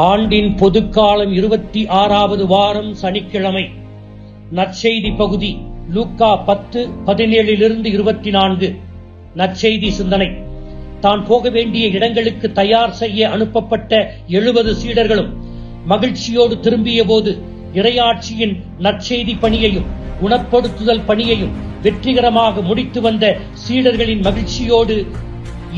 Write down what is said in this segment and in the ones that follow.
ஆண்டின் பொதுக்காலம் 26வது வாரம் சனிக்கிழமை. நற்செய்தி பகுதி லூக்கா 10:17-24. நற்செய்தி சிந்தனை. தான் போக வேண்டிய இடங்களுக்கு தயார் செய்ய அனுப்பப்பட்ட 70 சீடர்களும் மகிழ்ச்சியோடு திரும்பிய போது இறையாட்சியின் நற்செய்தி பணியையும் குணப்படுத்துதல் பணியையும் வெற்றிகரமாக முடித்து வந்த சீடர்களின் மகிழ்ச்சியோடு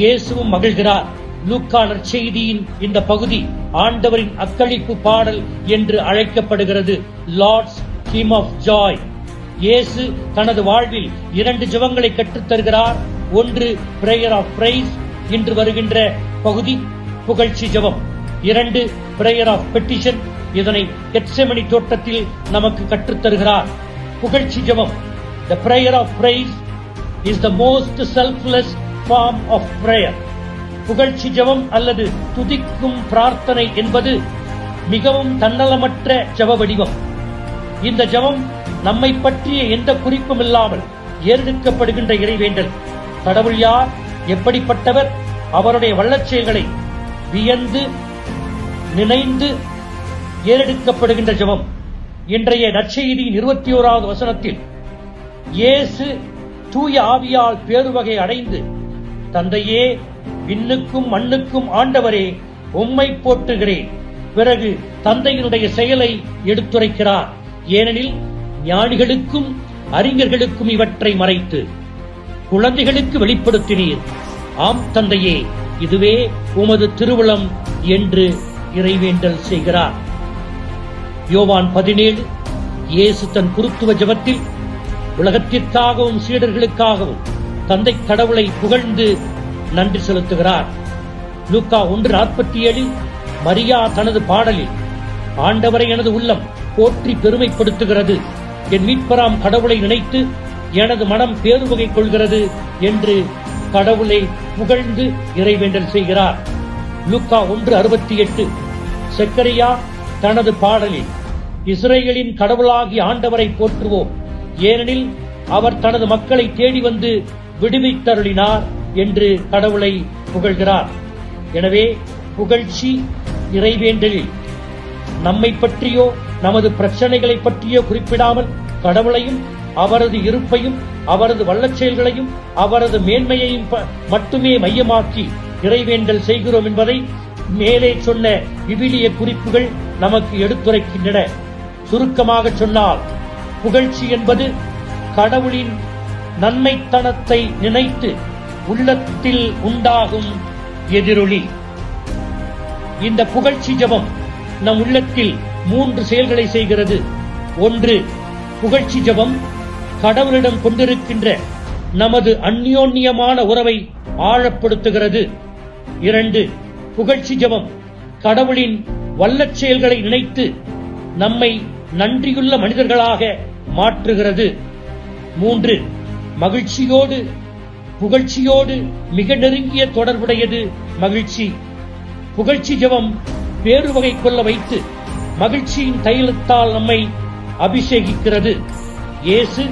இயேசுவும் மகிழ்கிறார். லூக்கா நற்செய்தியின் இந்த பகுதி ஆண்டவரின் அக்களிப்பு பாடல் என்று அழைக்கப்படுகிறது. Lord's hymn of joy. இயேசு தனது வாழ்வில் 2 ஜெபங்களை கற்றுத்தருகிறார். ஒன்று பிரேயர் ஆஃப் பிரைஸ், இன்று வருகின்ற பகுதி புகழ்ச்சி ஜெபம். 2 பிரேயர் ஆஃப் பெட்டிஷன், இதனை கெத்செமனி தோட்டத்தில் நமக்கு கற்றுத்தருகிறார். புகழ்ச்சி ஜெபம். The prayer of praise is the most selfless form of prayer. புகழ்ச்சி ஜெபம் அல்லது துதிக்கும் பிரார்த்தனை என்பது மிகவும் தன்னலமற்ற ஜெப வடிவம். இந்த ஜெபம் நம்மை பற்றிய எந்த குறிப்பும் இல்லாமல் ஏறெடுக்கப்படுகின்ற இறைவேண்டல். கடவுள் யார், எப்படிப்பட்டவர், அவருடைய வல்லச்செயல்களை வியந்து நினைந்து ஏறெடுக்கப்படுகின்ற ஜெபம். இன்றைய நற்செய்தியின் 21வது வசனத்தில் இயேசு தூய ஆவியால் பேருவகை அடைந்து, தந்தையே, விண்ணுக்கும் மண்ணுக்கும் ஆண்டவரே, உம்மை போற்றுகிறேன். பிறகு தந்தையினுடைய செயலை எடுத்துரைக்கிறார். ஏனெனில் ஞானிகளுக்கும் அறிஞர்களுக்கும் இவற்றை மறைத்து குழந்தைகளுக்கு வெளிப்படுத்தினீர். ஆம் தந்தையே, இதுவே உமது திருவுளம் என்று இறைவேண்டல் செய்கிறார். யோவான் 17 இயேசு தன் குருத்துவ ஜெபத்தில் உலகத்திற்காகவும் சீடர்களுக்காகவும் தந்தை கடவுளை புகழ்ந்து நன்றி செலுத்துகிறார். லூக்கா 1:47 மரியா தனது பாடலில், ஆண்டவரை எனது உள்ளம் போற்றி பெருமைப்படுத்துகிறது, என் மீட்பராம் கடவுளை நினைத்து எனது மனம் பேருவகை கொள்கிறது என்று கடவுளை புகழ்ந்து இறைவேண்டல் செய்கிறார். லூக்கா 1:68 செக்கரியா தனது பாடலில், இஸ்ரேலின் கடவுளாகிய ஆண்டவரை போற்றுவோம், ஏனெனில் அவர் தனது மக்களை தேடி வந்து விடுவித்தருளினார் என்று கடவுளை புகழ்கிறார். எனவே புகழ்ச்சி இறைவேண்டலில் நம்மை பற்றியோ நமது பிரச்சனைகளை பற்றியோ குறிப்பிடாமல் கடவுளையும் அவரது இருப்பையும் அவரது வல்லச்செயல்களையும் அவரது மேன்மையையும் மட்டுமே மையமாக்கி இறைவேண்டல் செய்கிறோம் என்பதை மேலே சொன்ன விவிலிய குறிப்புகள் நமக்கு எடுத்துரைக்கின்றன. சுருக்கமாக சொன்னால், புகழ்ச்சி என்பது கடவுளின் நன்மைத்தனத்தை நினைத்து உள்ளத்தில் உண்டாகும் எதிரொலி. இந்த புகழ்ச்சி ஜெபம் நம் உள்ளத்தில் 3 செயல்களை செய்கிறது. 1. புகழ்ச்சி ஜெபம் கடவுளிடம் கொண்டிருக்கின்ற நமது அந்யோன்யமான உறவை ஆழப்படுத்துகிறது. 2. புகழ்ச்சி ஜெபம் கடவுளின் வல்லச் செயல்களை நினைத்து நம்மை நன்றியுள்ள மனிதர்களாக மாற்றுகிறது. 3. மகிழ்ச்சியோடு புகழ்ச்சியோடு மிக நெருங்கிய தொடர்புடையது மகிழ்ச்சி. புகழ்ச்சி ஜெபம் பேருவகை கொள்ள வைத்து மகிழ்ச்சியின் தைலத்தால் நம்மை அபிஷேகிக்கிறது. இயேசு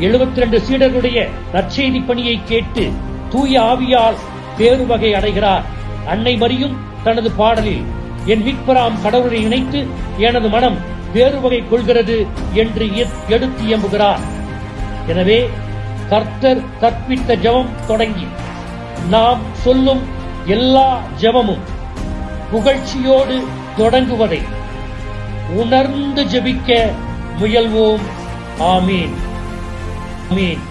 72 சீடர்களுடைய நற்செய்தி பணியை கேட்டு தூய ஆவியால் பேருவகை அடைகிறார். அன்னை மரியும் தனது பாடலில், என் மீட்பராம் கடவுளை நினைத்து எனது மனம் பேருவகை கொள்கிறது என்று எடுத்து இயம்புகிறார். எனவே கர்த்தர் கற்பித்த ஜெபம் தொடங்கி நாம் சொல்லும் எல்லா ஜெபமும் புகழ்ச்சியோடு தொடங்குவதை உணர்ந்து ஜெபிக்க முயல்வோம். ஆமீன். ஆமீன்.